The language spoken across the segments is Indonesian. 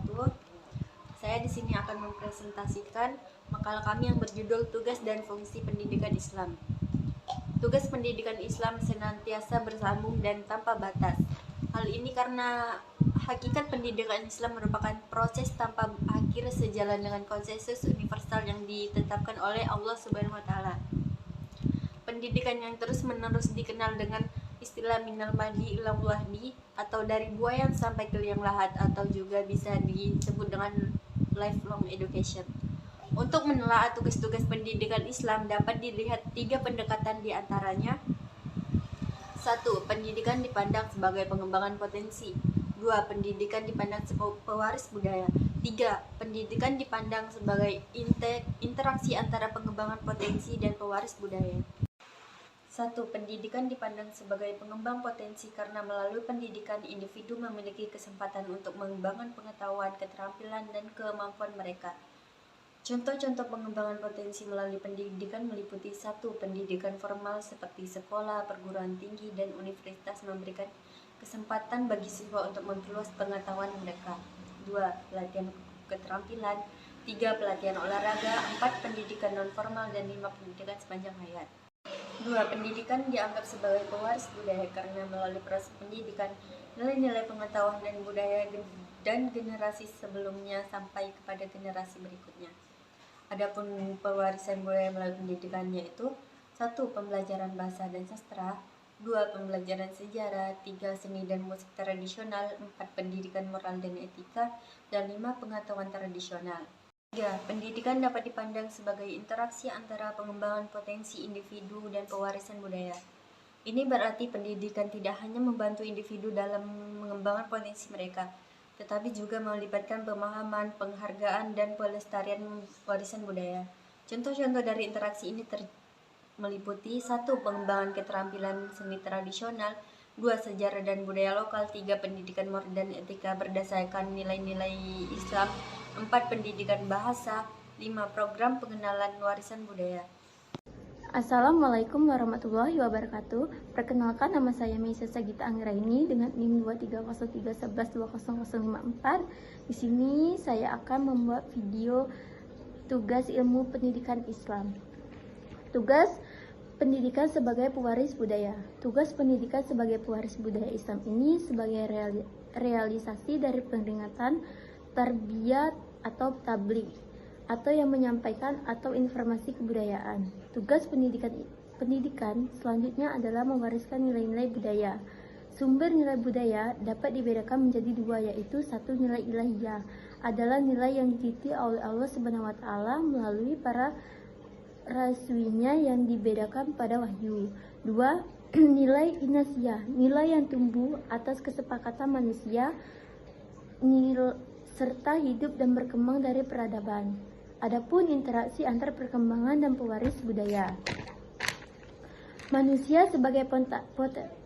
wabarakatuh. Saya di sini akan mempresentasikan makalah kami yang berjudul Tugas dan Fungsi Pendidikan Islam. Tugas pendidikan Islam senantiasa bersambung dan tanpa batas. Hal ini karena hakikat pendidikan Islam merupakan proses tanpa akhir sejalan dengan konsensus universal yang ditetapkan oleh Allah Subhanahu wa taala. Pendidikan yang terus-menerus dikenal dengan istilah minal mahdi ilal lahdi atau dari buayan sampai ke liang lahat, atau juga bisa disebut dengan lifelong education. Untuk menelaah tugas-tugas pendidikan Islam dapat dilihat 3 pendekatan di antaranya. 1. Pendidikan dipandang sebagai pengembangan potensi. 2. Pendidikan dipandang sebagai pewaris budaya. 3. Pendidikan dipandang sebagai interaksi antara pengembangan potensi dan pewaris budaya. 1. Pendidikan dipandang sebagai pengembang potensi karena melalui pendidikan individu memiliki kesempatan untuk mengembangkan pengetahuan, keterampilan, dan kemampuan mereka. Contoh-contoh pengembangan potensi melalui pendidikan meliputi 1. Pendidikan formal seperti sekolah, perguruan tinggi, dan universitas memberikan kesempatan bagi siswa untuk memperluas pengetahuan mereka. 2. Pelatihan keterampilan. 3. Pelatihan olahraga. 4. Pendidikan non-formal. Dan 5. Pendidikan sepanjang hayat. 2. Pendidikan dianggap sebagai pewaris budaya karena melalui proses pendidikan, nilai-nilai pengetahuan dan budaya dan generasi sebelumnya sampai kepada generasi berikutnya. Adapun pewarisan budaya melalui pendidikan yaitu 1. Pembelajaran bahasa dan sastra. 2. Pembelajaran sejarah. 3. Seni dan musik tradisional. 4. Pendidikan moral dan etika. Dan 5. Pengetahuan tradisional. 3. Pendidikan dapat dipandang sebagai interaksi antara pengembangan potensi individu dan pewarisan budaya. Ini berarti pendidikan tidak hanya membantu individu dalam mengembangkan potensi mereka, tetapi juga melibatkan pemahaman, penghargaan, dan pelestarian warisan budaya. Contoh-contoh dari interaksi ini meliputi 1. Pengembangan keterampilan seni tradisional. 2. Sejarah dan budaya lokal. 3. Pendidikan moral dan etika berdasarkan nilai-nilai Islam. 4. Pendidikan bahasa. 5. Program pengenalan warisan budaya. Assalamualaikum warahmatullahi wabarakatuh. Perkenalkan, nama saya Meisa Sagita Anggraini dengan NIM 23031120054. Di sini saya akan membuat video tugas ilmu pendidikan Islam. Tugas pendidikan sebagai pewaris budaya. Tugas pendidikan sebagai pewaris budaya Islam ini sebagai realisasi dari peringatan tarbiyat atau tabligh, atau yang menyampaikan atau informasi kebudayaan. Tugas pendidikan selanjutnya adalah mewariskan nilai-nilai budaya. Sumber nilai budaya dapat dibedakan menjadi 2, yaitu 1. Nilai ilahiyah adalah nilai yang dititi oleh Allah Subhanahu wa taala melalui para rasulnya yang dibedakan pada wahyu. 2. Nilai inasiyah, nilai yang tumbuh atas kesepakatan manusia serta hidup dan berkembang dari peradaban. Adapun interaksi antar perkembangan dan pewaris budaya. Manusia sebagai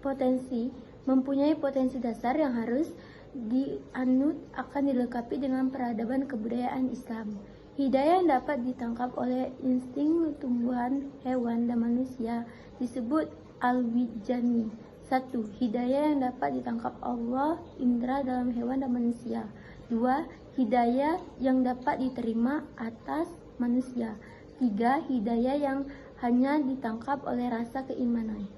potensi mempunyai potensi dasar yang harus dianut akan dilengkapi dengan peradaban kebudayaan Islam. Hidayah yang dapat ditangkap oleh insting tumbuhan, hewan, dan manusia disebut al-wijani. 1. Hidayah yang dapat ditangkap Allah, indera dalam hewan dan manusia. 2. Hidayah yang dapat diterima atas manusia. 3. Hidayah yang hanya ditangkap oleh rasa keimanan.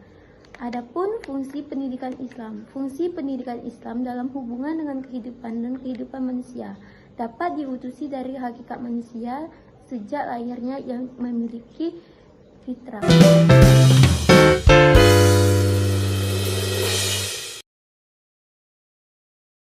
Adapun fungsi pendidikan Islam. Fungsi pendidikan Islam dalam hubungan dengan kehidupan dan kehidupan manusia dapat diutusi dari hakikat manusia sejak lahirnya yang memiliki fitrah.